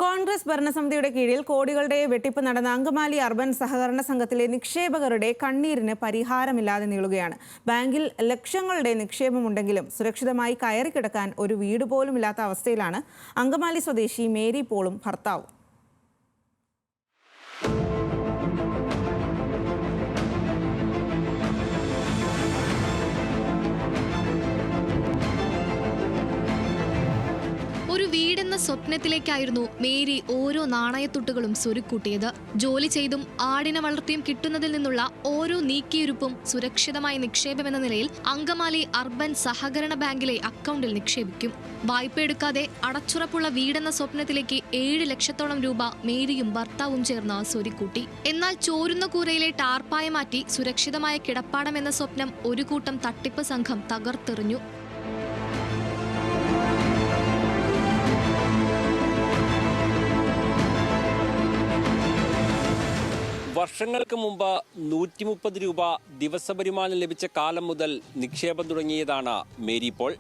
കോൺഗ്രസ് ഭരണസമിതിയുടെ കീഴിൽ കോടികളുടെ വെട്ടിപ്പ് നടന്ന അങ്കമാലി അർബൻ സഹകരണ സംഘത്തിലെ നിക്ഷേപകരുടെ കണ്ണീരിന് പരിഹാരമില്ലാതെ നീളുകയാണ്. ബാങ്കിൽ ലക്ഷങ്ങളുടെ നിക്ഷേപമുണ്ടെങ്കിലും സുരക്ഷിതമായി കയറിക്കിടക്കാൻ ഒരു വീട് പോലും ഇല്ലാത്ത അവസ്ഥയിലാണ് അങ്കമാലി സ്വദേശി മേരി പോളും ഭർത്താവും. ഒരു വീടെന്ന സ്വപ്നത്തിലേക്കായിരുന്നു മേരി ഓരോ നാണയത്തുട്ടുകളും സ്വരുക്കൂട്ടിയത്. ജോലി ചെയ്തും ആടിനെ വളർത്തിയും കിട്ടുന്നതിൽ നിന്നുള്ള ഓരോ നീക്കിയിരുപ്പും സുരക്ഷിതമായ നിക്ഷേപമെന്ന നിലയിൽ അങ്കമാലി അർബൻ സഹകരണ ബാങ്കിലെ അക്കൗണ്ടിൽ നിക്ഷേപിക്കും. വായ്പയെടുക്കാതെ അടച്ചുറപ്പുള്ള വീടെന്ന സ്വപ്നത്തിലേക്ക് 7 ലക്ഷത്തോളം രൂപ മേരിയും ഭർത്താവും ചേർന്ന് സ്വരുക്കൂട്ടി. എന്നാൽ ചോരുന്ന കൂരയിലെ ടാർപ്പായ മാറ്റി സുരക്ഷിതമായ കിടപ്പാടം എന്ന സ്വപ്നം ഒരു കൂട്ടം തട്ടിപ്പ് സംഘം തകർത്തെറിഞ്ഞു. വർഷങ്ങൾക്ക് മുമ്പ് 130 രൂപ ദിവസവരുമാനം ലഭിച്ച കാലം മുതൽ നിക്ഷേപം തുടങ്ങിയതാണ് മേരി പോൾ.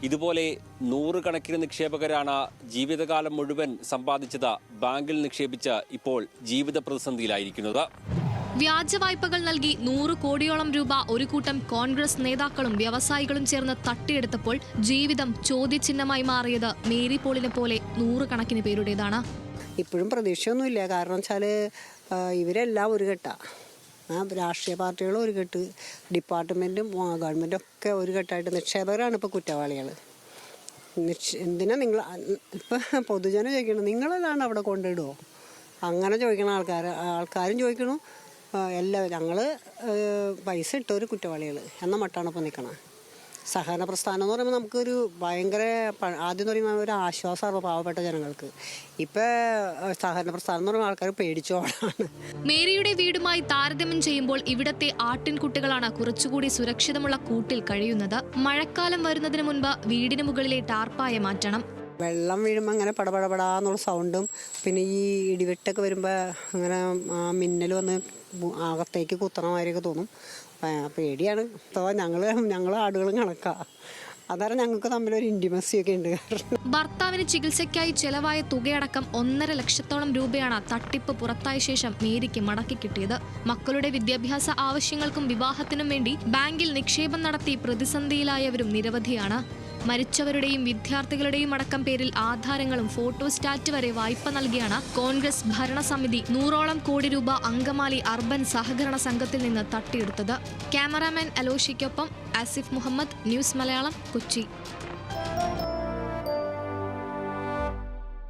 ഇതുപോലെ 100 കണക്കിന് നിക്ഷേപകരാണ് ജീവിതകാലം മുഴുവൻ സമ്പാദിച്ചത് ബാങ്കിൽ നിക്ഷേപിച്ച് ഇപ്പോൾ ജീവിത പ്രതിസന്ധിയിലായിരിക്കുന്നത്. വ്യാജ വായ്പകൾ നൽകി 100 കോടിയോളം രൂപ ഒരു കൂട്ടം കോൺഗ്രസ് നേതാക്കളും വ്യവസായികളും ചേർന്ന് തട്ടിയെടുത്തപ്പോൾ ജീവിതം ചോദ്യചിഹ്നമായി മാറിയത് മേരി പോളിനെ പോലെ 100 കണക്കിന് പേരുടേതാണ്. ഇപ്പോഴും പ്രതീക്ഷയൊന്നുമില്ല. കാരണം വെച്ചാൽ ഇവരെല്ലാം ഒരു കെട്ടാണ്. രാഷ്ട്രീയ പാർട്ടികളും ഒരു കെട്ട്, ഡിപ്പാർട്ട്മെൻറ്റും ഗവൺമെൻറ്റും ഒക്കെ ഒരു കെട്ടായിട്ട് നിക്ഷേപകരാണ് ഇപ്പോൾ കുറ്റവാളികൾ. എന്തിനാ നിങ്ങൾ ഇപ്പം പൊതുജനം ചോദിക്കണം, നിങ്ങളെല്ലാം അവിടെ കൊണ്ടിടുമോ? അങ്ങനെ ചോദിക്കണ ആൾക്കാരും ചോദിക്കണു. എല്ലാവരും ഞങ്ങൾ പൈസ ഇട്ടൊരു കുറ്റവാളികൾ എന്ന മട്ടാണ് ഇപ്പോൾ നിൽക്കണം. സഹകരണ പ്രസ്ഥാനം എന്ന് പറയുമ്പോൾ നമുക്കൊരു ഭയങ്കര ആദ്യം എന്ന് പറയുമ്പോൾ ഒരു ആശ്വാസമാണ് പാവപ്പെട്ട ജനങ്ങൾക്ക്. ഇപ്പം സഹകരണ പ്രസ്ഥാനം എന്ന് പറയുമ്പോൾ ആൾക്കാർ പേടിച്ചോളാണ്. മേരിയുടെ വീടുമായി താരതമ്യം ചെയ്യുമ്പോൾ ഇവിടത്തെ ആട്ടിൻകുട്ടികളാണ് കുറച്ചുകൂടി സുരക്ഷിതമുള്ള കൂട്ടിൽ കഴിയുന്നത്. മഴക്കാലം വരുന്നതിന് മുൻപ് വീടിന് മുകളിലെ ടാർപ്പായ മാറ്റണം. വെള്ളം വീഴുമ്പോൾ അങ്ങനെ പടപടപടാന്നുള്ള സൗണ്ടും പിന്നെ ഈ ഇടിവെട്ടൊക്കെ വരുമ്പോൾ അങ്ങനെ മിന്നൽ വന്ന് അകത്തേക്ക് കുത്തണ മാതിരിയൊക്കെ തോന്നും. പേടിയാണ്. അപ്പോൾ ഞങ്ങൾ ആടുകളും കണക്കാം. അതാണ് ഞങ്ങൾക്ക് തമ്മിലൊരു ഇൻറ്റിമസിയൊക്കെ ഉണ്ട്. ഭർത്താവിന് ചികിത്സയ്ക്കായി ചെലവായ തുകയടക്കം 1.5 ലക്ഷത്തോളം രൂപയാണ് തട്ടിപ്പ് പുറത്തായ ശേഷം മേരിക്ക് മടക്കി കിട്ടിയത്. മക്കളുടെ വിദ്യാഭ്യാസ ആവശ്യങ്ങൾക്കും വിവാഹത്തിനും വേണ്ടി ബാങ്കിൽ നിക്ഷേപം നടത്തി പ്രതിസന്ധിയിലായവരും നിരവധിയാണ്. മരിച്ചവരുടെയും വിദ്യാർത്ഥികളുടെയും അടക്കം പേരിൽ ആധാരങ്ങളും ഫോട്ടോസ്റ്റാറ്റ് വരെ വായ്പ നൽകിയാണ് കോൺഗ്രസ് ഭരണസമിതി 100ഓളം കോടി രൂപ അങ്കമാലി അർബൻ സഹകരണ സംഘത്തിൽ നിന്ന് തട്ടിയെടുത്തത്. ക്യാമറാമാൻ അലോഷിക്കൊപ്പം ആസിഫ് മുഹമ്മദ്, ന്യൂസ് മലയാളം, കൊച്ചി.